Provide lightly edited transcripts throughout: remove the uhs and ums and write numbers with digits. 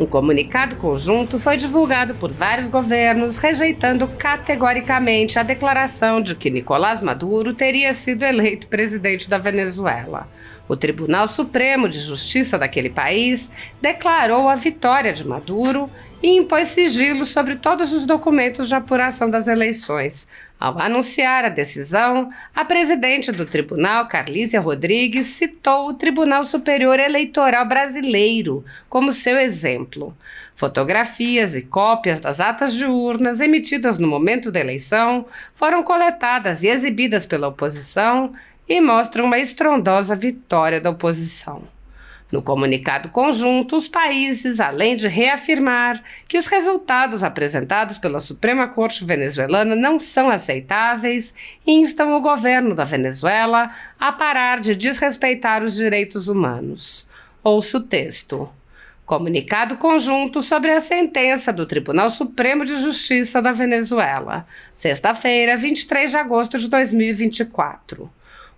Um comunicado conjunto foi divulgado por vários governos, rejeitando categoricamente a declaração de que Nicolás Maduro teria sido eleito presidente da Venezuela. O Tribunal Supremo de Justiça daquele país declarou a vitória de Maduro e impôs sigilo sobre todos os documentos de apuração das eleições. Ao anunciar a decisão, a presidente do tribunal, Carlísia Rodrigues, citou o Tribunal Superior Eleitoral Brasileiro como seu exemplo. Fotografias e cópias das atas de urnas emitidas no momento da eleição foram coletadas e exibidas pela oposição e mostram uma estrondosa vitória da oposição. No comunicado conjunto, os países, além de reafirmar que os resultados apresentados pela Suprema Corte venezuelana não são aceitáveis, instam o governo da Venezuela a parar de desrespeitar os direitos humanos. Ouça o texto. Comunicado conjunto sobre a sentença do Tribunal Supremo de Justiça da Venezuela, sexta-feira, 23 de agosto de 2024.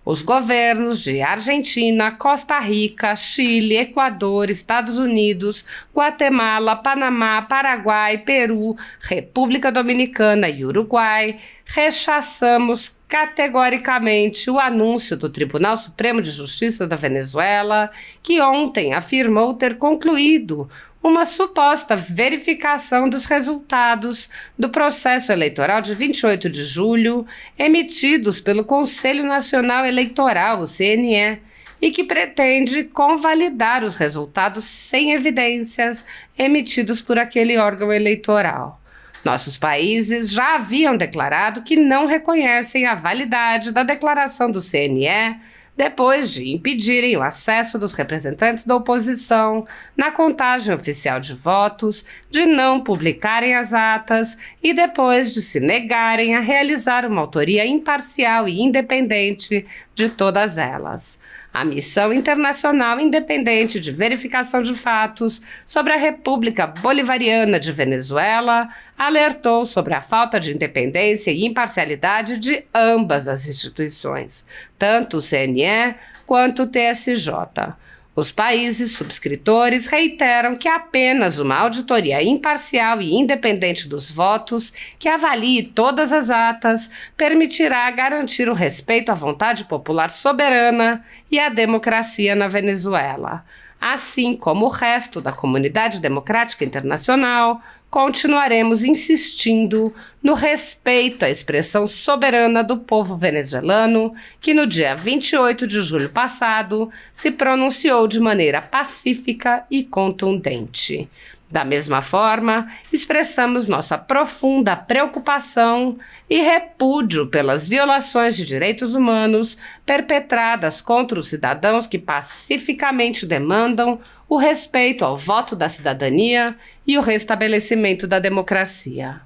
Os governos de Argentina, Costa Rica, Chile, Equador, Estados Unidos, Guatemala, Panamá, Paraguai, Peru, República Dominicana e Uruguai rechaçamos categoricamente o anúncio do Tribunal Supremo de Justiça da Venezuela, que ontem afirmou ter concluído uma suposta verificação dos resultados do processo eleitoral de 28 de julho, emitidos pelo Conselho Nacional Eleitoral, o CNE, e que pretende convalidar os resultados sem evidências emitidos por aquele órgão eleitoral. Nossos países já haviam declarado que não reconhecem a validade da declaração do CNE, depois de impedirem o acesso dos representantes da oposição na contagem oficial de votos, de não publicarem as atas e depois de se negarem a realizar uma autoria imparcial e independente de todas elas. A Missão Internacional Independente de Verificação de Fatos sobre a República Bolivariana de Venezuela alertou sobre a falta de independência e imparcialidade de ambas as instituições, tanto o CNE quanto o TSJ. Os países subscritores reiteram que apenas uma auditoria imparcial e independente dos votos, que avalie todas as atas, permitirá garantir o respeito à vontade popular soberana e à democracia na Venezuela. Assim como o resto da comunidade democrática internacional, continuaremos insistindo no respeito à expressão soberana do povo venezuelano, que no dia 28 de julho passado se pronunciou de maneira pacífica e contundente. Da mesma forma, expressamos nossa profunda preocupação e repúdio pelas violações de direitos humanos perpetradas contra os cidadãos que pacificamente demandam o respeito ao voto da cidadania e o restabelecimento da democracia.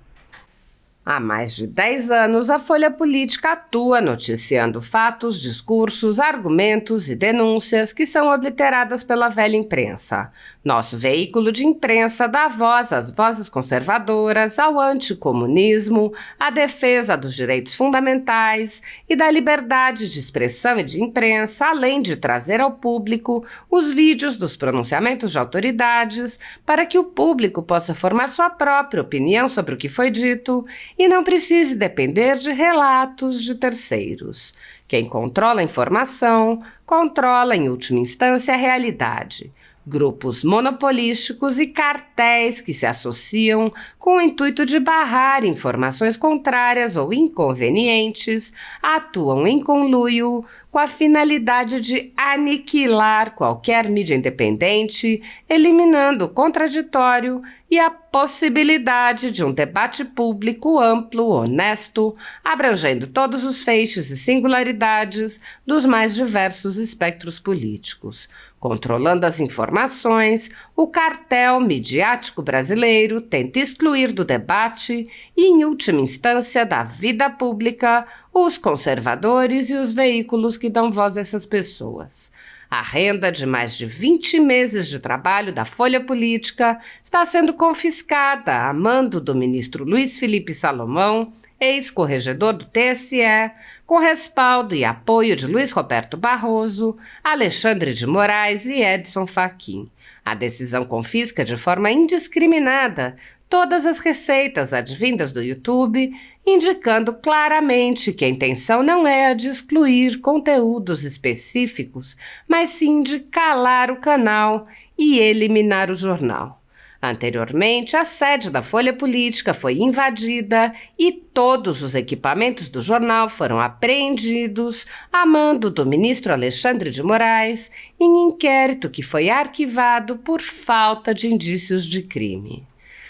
Há mais de 10 anos, a Folha Política atua noticiando fatos, discursos, argumentos e denúncias que são obliteradas pela velha imprensa. Nosso veículo de imprensa dá voz às vozes conservadoras, ao anticomunismo, à defesa dos direitos fundamentais e da liberdade de expressão e de imprensa, além de trazer ao público os vídeos dos pronunciamentos de autoridades para que o público possa formar sua própria opinião sobre o que foi dito e não precise depender de relatos de terceiros. Quem controla a informação, controla em última instância a realidade. Grupos monopolísticos e cartéis que se associam com o intuito de barrar informações contrárias ou inconvenientes atuam em conluio com a finalidade de aniquilar qualquer mídia independente, eliminando o contraditório e a possibilidade de um debate público amplo, honesto, abrangendo todos os feixes e singularidades dos mais diversos espectros políticos. Controlando as informações, o cartel midiático brasileiro tenta excluir do debate e, em última instância, da vida pública, os conservadores e os veículos que dão voz a essas pessoas. A renda de mais de 20 meses de trabalho da Folha Política está sendo confiscada a mando do ministro Luiz Felipe Salomão ex-corregedor do TSE, com respaldo e apoio de Luiz Roberto Barroso, Alexandre de Moraes e Edson Fachin. A decisão confisca de forma indiscriminada todas as receitas advindas do YouTube, indicando claramente que a intenção não é a de excluir conteúdos específicos, mas sim de calar o canal e eliminar o jornal. Anteriormente, a sede da Folha Política foi invadida e todos os equipamentos do jornal foram apreendidos a mando do ministro Alexandre de Moraes em inquérito que foi arquivado por falta de indícios de crime.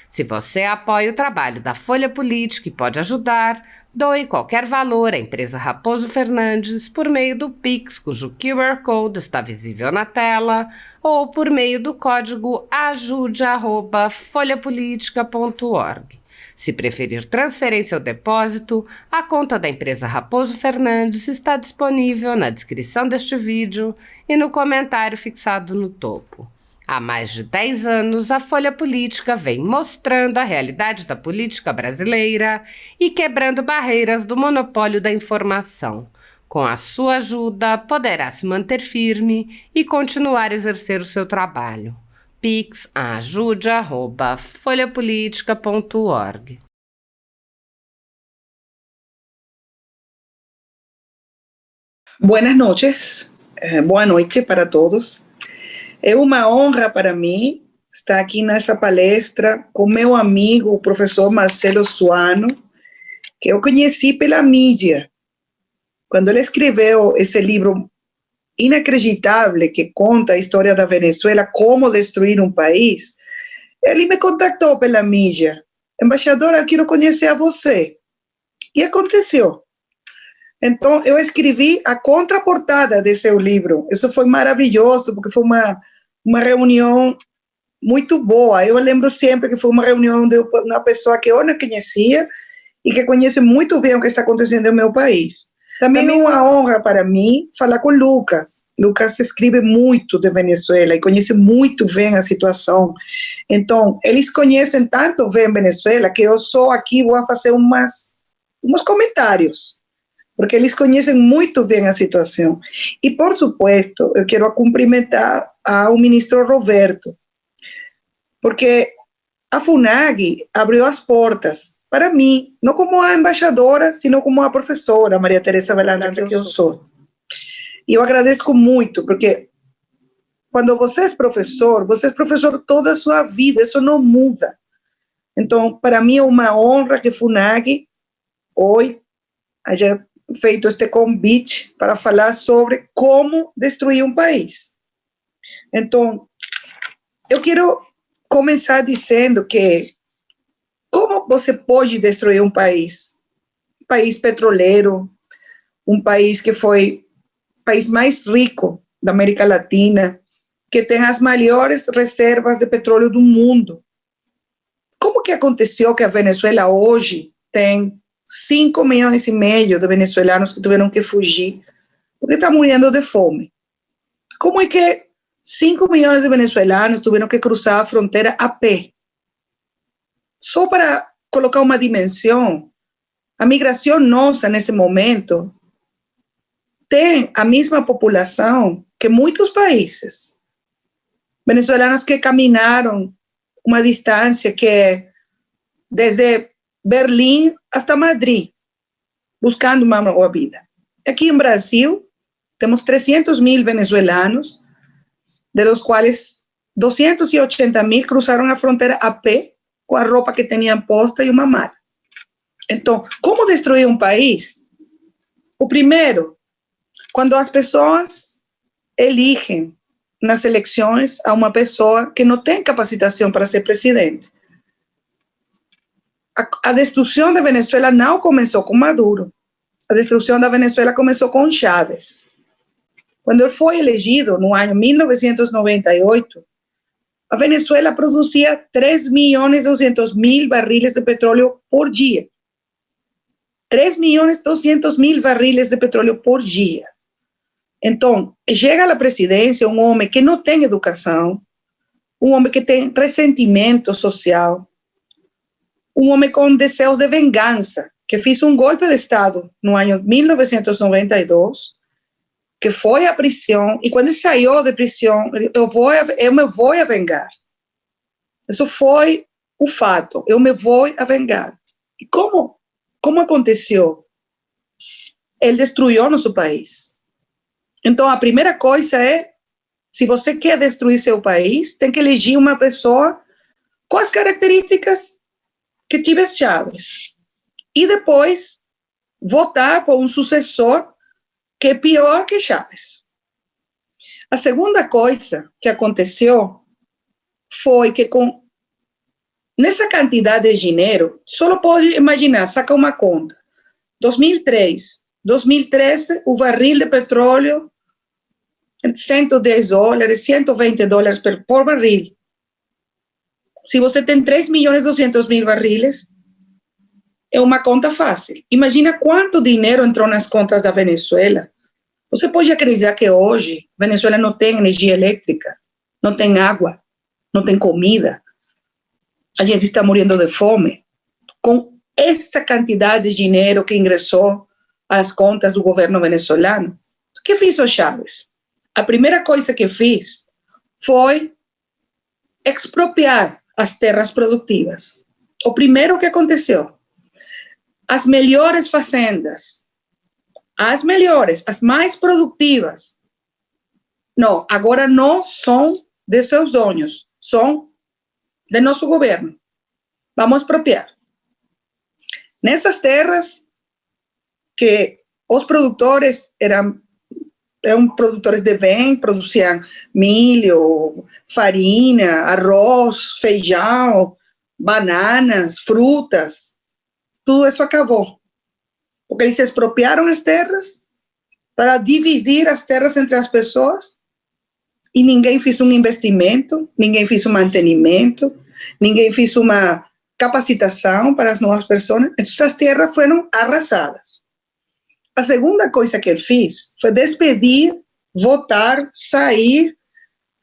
Se você apoia o trabalho da Folha Política e pode ajudar, doe qualquer valor à empresa Raposo Fernandes por meio do Pix, cujo QR Code está visível na tela, ou por meio do código ajude@folhapolitica.org. Se preferir transferência ou depósito, a conta da empresa Raposo Fernandes está disponível na descrição deste vídeo e no comentário fixado no topo. Há mais de 10 anos, a Folha Política vem mostrando a realidade da política brasileira e quebrando barreiras do monopólio da informação. Com a sua ajuda, poderá se manter firme e continuar a exercer o seu trabalho. Pix ajude@folhapolitica.org. Buenas noches, boa noite para todos. É uma honra para mim estar aqui nessa palestra com meu amigo, o professor Marcelo Suano, que eu conheci pela mídia. Quando ele escreveu esse livro inacreditável que conta a história da Venezuela, como destruir um país, ele me contactou pela mídia. Embaixadora, eu quero conhecer a você. E aconteceu. Então, eu escrevi a contraportada de seu livro. Isso foi maravilhoso, porque foi uma reunião muito boa. Eu lembro sempre que foi uma reunião de uma pessoa que eu não conhecia e que conhece muito bem o que está acontecendo no meu país. Também é uma honra para mim falar com o Lucas. Lucas escreve muito de Venezuela e conhece muito bem a situação. Então, eles conhecem tanto bem Venezuela que eu só aqui vou fazer uns comentários, porque eles conhecem muito bem a situação. E, por supuesto, eu quero cumprimentar ao ministro Roberto, porque a FUNAG abriu as portas para mim, não como a embaixadora, sino como a professora Maria Teresa Velanda, que eu sou. E eu agradeço muito, porque quando você é professor toda a sua vida, isso não muda. Então, para mim é uma honra que a FUNAG hoje haja feito este convite para falar sobre como destruir um país. Então, eu quero começar dizendo que como você pode destruir um país? Um país petroleiro, um país que foi o país mais rico da América Latina, que tem as maiores reservas de petróleo do mundo. Como que aconteceu que a Venezuela hoje tem 5,5 milhões de venezuelanos que tiveram que fugir porque estão morrendo de fome? Como é que 5 milhões de venezuelanos tiveram que cruzar a fronteira a pé? Só para colocar uma dimensão, a migração nossa nesse momento tem a mesma população que muitos países. Venezuelanos que caminaram uma distância que é desde Berlim hasta Madrid, buscando uma boa vida. Aqui em Brasil, temos 300 mil venezuelanos, de los quais 280 mil cruzaram a fronteira a pé, com a roupa que tinham posta e uma mala. Então, como destruir um país? O primeiro, quando as pessoas elegem nas eleições a uma pessoa que não tem capacitação para ser presidente. A destruição da Venezuela não começou com Maduro. A destruição da Venezuela começou com Chávez. Quando ele foi elegido, no ano 1998, a Venezuela produzia 3.200.000 barriles de petróleo por dia. 3.200.000 barriles de petróleo por dia. Então, chega à presidência um homem que não tem educação, um homem que tem ressentimento social, um homem com desejos de vingança, que fez um golpe de Estado no ano 1992, que foi à prisão, e quando ele saiu da prisão, eu me vou a vingar. Isso foi o fato, eu me vou a vingar. E como aconteceu? Ele destruiu nosso país. Então, a primeira coisa é, se você quer destruir seu país, tem que eleger uma pessoa com as características que tive Chávez. E depois, votar por um sucessor que é pior que Chávez. A segunda coisa que aconteceu foi que nessa quantidade de dinheiro, só pode imaginar, saca uma conta. 2013, o barril de petróleo, $110, $120 por barril. Se você tem 3.200.000 barriles, é uma conta fácil. Imagina quanto dinheiro entrou nas contas da Venezuela. Você pode acreditar que hoje a Venezuela não tem energia elétrica, não tem água, não tem comida. A gente está morrendo de fome. Com essa quantidade de dinheiro que ingressou às contas do governo venezuelano, o que fez o Chávez? A primeira coisa que fez foi expropriar as terras produtivas. O primeiro que aconteceu, as melhores fazendas, as melhores, as mais produtivas, não, agora não são de seus donos, são de nosso governo. Vamos expropriar. Nessas terras que os produtores eram produtores de bem, produziam milho, farinha, arroz, feijão, bananas, frutas, tudo isso acabou. Porque eles expropriaram as terras para dividir as terras entre as pessoas e ninguém fez um investimento, ninguém fez um mantenimento, ninguém fez uma capacitação para as novas pessoas. Então, essas terras foram arrasadas. A segunda coisa que ele fez foi despedir, votar, sair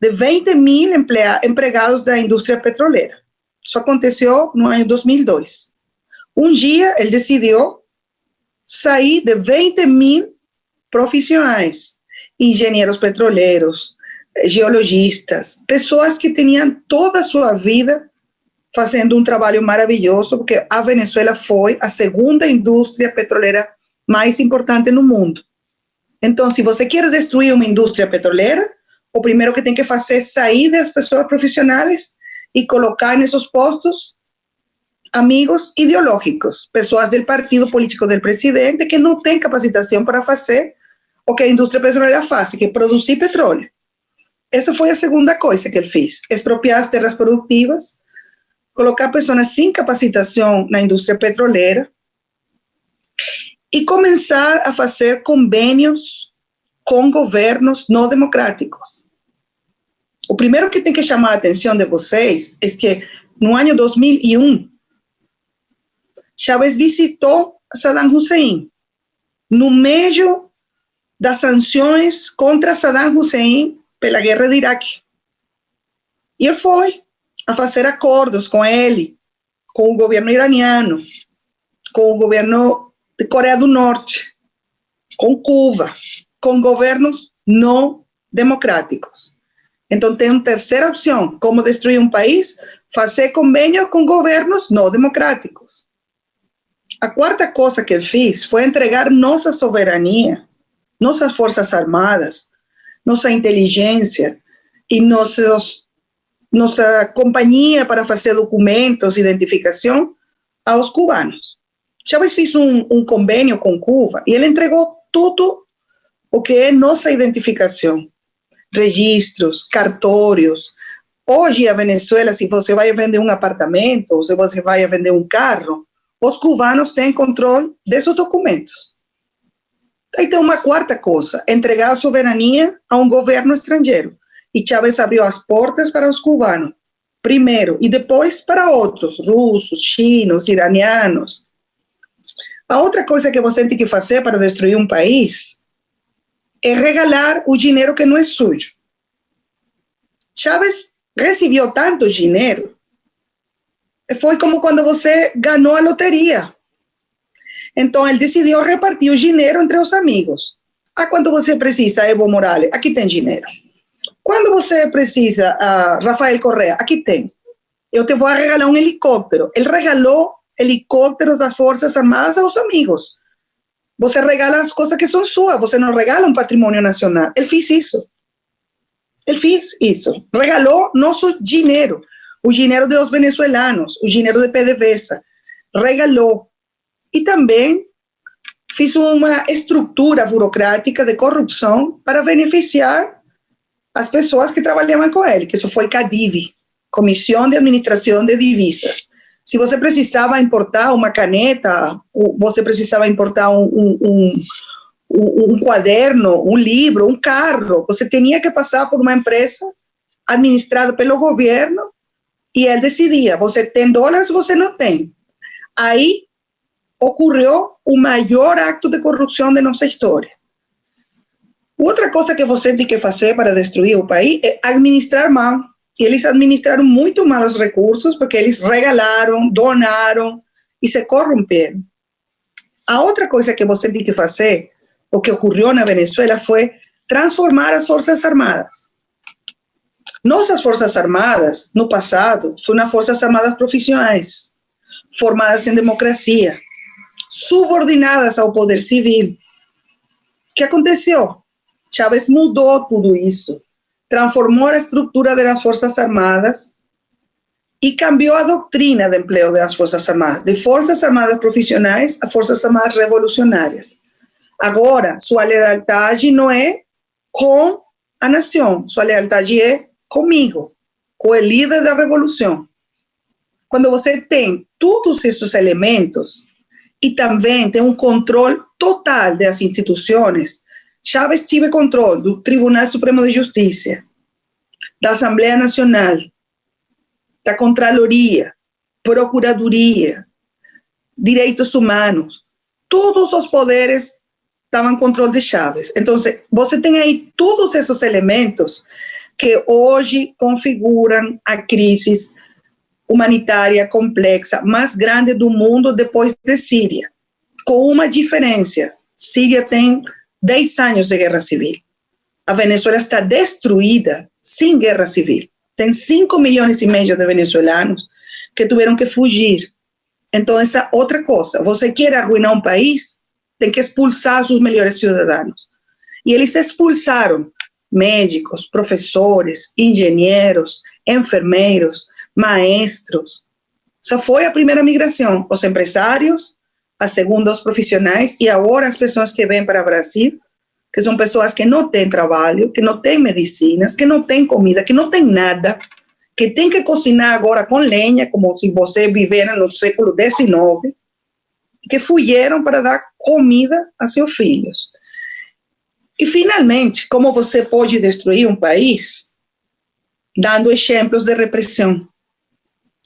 de 20.000 empregados da indústria petroleira. Isso aconteceu no ano 2002. Um dia, ele decidiu sair de 20.000 profissionais, engenheiros petroleiros, geologistas, pessoas que tinham toda a sua vida fazendo um trabalho maravilhoso, porque a Venezuela foi a segunda indústria petroleira mais importante no mundo. Então, se você quer destruir uma indústria petroleira, o primeiro que tem que fazer é sair das pessoas profissionais e colocar nesses postos amigos ideológicos, pessoas do partido político do presidente que não têm capacitação para fazer o que a indústria petroleira faz, que é produzir petróleo. Essa foi a segunda coisa que ele fez, expropriar as terras produtivas, colocar pessoas sem capacitação na indústria petroleira e começar a fazer convênios com governos não democráticos. O primeiro que tem que chamar a atenção de vocês é que no ano 2001, Chávez visitou Saddam Hussein no meio das sanções contra Saddam Hussein pela guerra de Iraque. E ele foi a fazer acordos com ele, com o governo iraniano, com o governo de Coreia do Norte, com Cuba, com governos não democráticos. Então, tem uma terceira opção, como destruir um país, fazer convênios com governos não democráticos. A quarta coisa que ele fez foi entregar nossa soberania, nossas forças armadas, nossa inteligência e nossa companhia para fazer documentos, identificação aos cubanos. Chávez fez um convênio com Cuba e ele entregou tudo o que é nossa identificação, registros, cartórios. Hoje, a Venezuela, se você vai vender um apartamento, ou se você vai vender um carro, os cubanos têm controle desses documentos. Aí tem uma quarta coisa, entregar a soberania a um governo estrangeiro. E Chávez abriu as portas para os cubanos, primeiro, e depois para outros, russos, chinos, iranianos. A outra coisa que você tem que fazer para destruir um país é regalar o dinheiro que não é sujo. Chávez recebeu tanto dinheiro, foi como quando você ganhou a loteria. Então, ele decidiu repartir o dinheiro entre os amigos. Ah, quando você precisa, Evo Morales, aqui tem dinheiro. Quando você precisa, Rafael Correa, aqui tem. Eu te vou regalar um helicóptero. Ele regalou helicópteros das Forças Armadas aos amigos. Você regala as coisas que são suas, você não regala um patrimônio nacional. Ele fez isso. Ele fez isso. Regalou nosso dinheiro, o dinheiro dos venezuelanos, o dinheiro de PDVSA. Regalou. E também fez uma estrutura burocrática de corrupção para beneficiar as pessoas que trabalhavam com ele, que isso foi CADIV, Comissão de Administração de Divisas. Se você precisava importar uma caneta, você precisava importar um quaderno, um livro, um carro, você tinha que passar por uma empresa administrada pelo governo e ele decidia, você tem dólares ou você não tem. Aí ocorreu o maior acto de corrupção de nossa história. Outra coisa que você tem que fazer para destruir o país é administrar mal. E eles administraram muito mal os recursos porque eles regalaram, donaram e se corromperam. A outra coisa que você tem que fazer, o que ocorreu na Venezuela, foi transformar as Forças Armadas. Nossas Forças Armadas, no passado, foram Forças Armadas profissionais, formadas em democracia, subordinadas ao poder civil. O que aconteceu? Chávez mudou tudo isso, transformou a estrutura das Forças Armadas e cambiou a doutrina de emprego das Forças Armadas, de Forças Armadas profissionais a Forças Armadas revolucionárias. Agora, sua lealdade não é com a nação, sua lealdade é comigo, com o líder da revolução. Quando você tem todos esses elementos e também tem um controle total das instituições, Chávez tive controle do Tribunal Supremo de Justiça, da Assembleia Nacional, da Contraloria, Procuradoria, Direitos Humanos. Todos os poderes estavam em controle de Chávez. Então, você tem aí todos esses elementos que hoje configuram a crise humanitária complexa mais grande do mundo depois de Síria. Com uma diferença: Síria tem 10 anos de guerra civil. A Venezuela está destruída sem guerra civil. Tem 5,5 milhões de venezuelanos que tiveram que fugir. Então, essa outra coisa. Você quer arruinar um país, tem que expulsar seus melhores cidadãos. E eles expulsaram médicos, professores, engenheiros, enfermeiros, maestros. Essa foi a primeira migração. Os empresários, a segunda os profissionais e agora as pessoas que vêm para o Brasil, que são pessoas que não têm trabalho, que não têm medicinas, que não têm comida, que não têm nada, que têm que cozinhar agora com lenha, como se você vivesse no século XIX, que fugiram para dar comida a seus filhos. E, finalmente, como você pode destruir um país? Dando exemplos de repressão.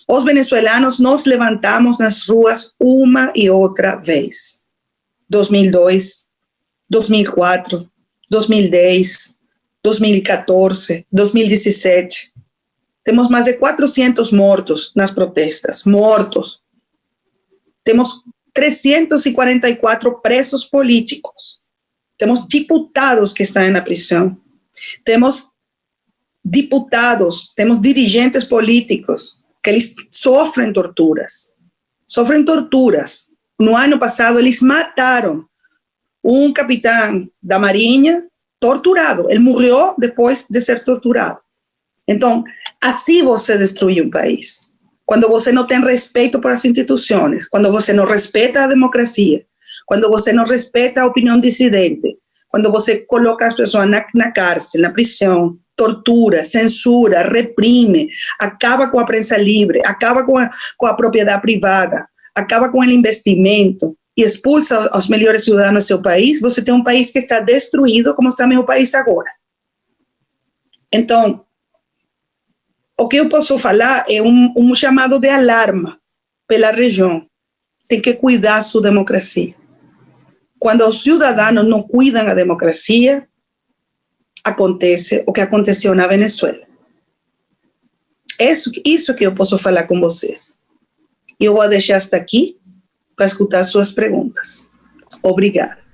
Os venezuelanos nos levantamos nas ruas uma e outra vez. 2002, 2004, 2010, 2014, 2017. Temos mais de 400 mortos nas protestas. Mortos. Temos 344 presos políticos. Temos diputados que estão na prisão. Temos diputados, temos dirigentes políticos que eles sofrem torturas. Sofrem torturas. No ano passado, eles mataram um capitão da Marinha torturado. Ele morreu depois de ser torturado. Então, assim você destrui um país. Quando você não tem respeito por as instituições, quando você não respeita a democracia, quando você não respeita a opinião dissidente, quando você coloca as pessoas na cárcel, na prisão, tortura, censura, reprime, acaba com a prensa livre, acaba com a propriedade privada, acaba com o investimento e expulsa os melhores cidadãos do seu país, você tem um país que está destruído, como está meu país agora. Então, o que eu posso falar é um chamado de alarma pela região. Tem que cuidar sua democracia. Quando os cidadãos não cuidam da democracia, acontece o que aconteceu na Venezuela. Isso que eu posso falar com vocês. Eu vou deixar hasta aqui. para escutar suas perguntas. Obrigada.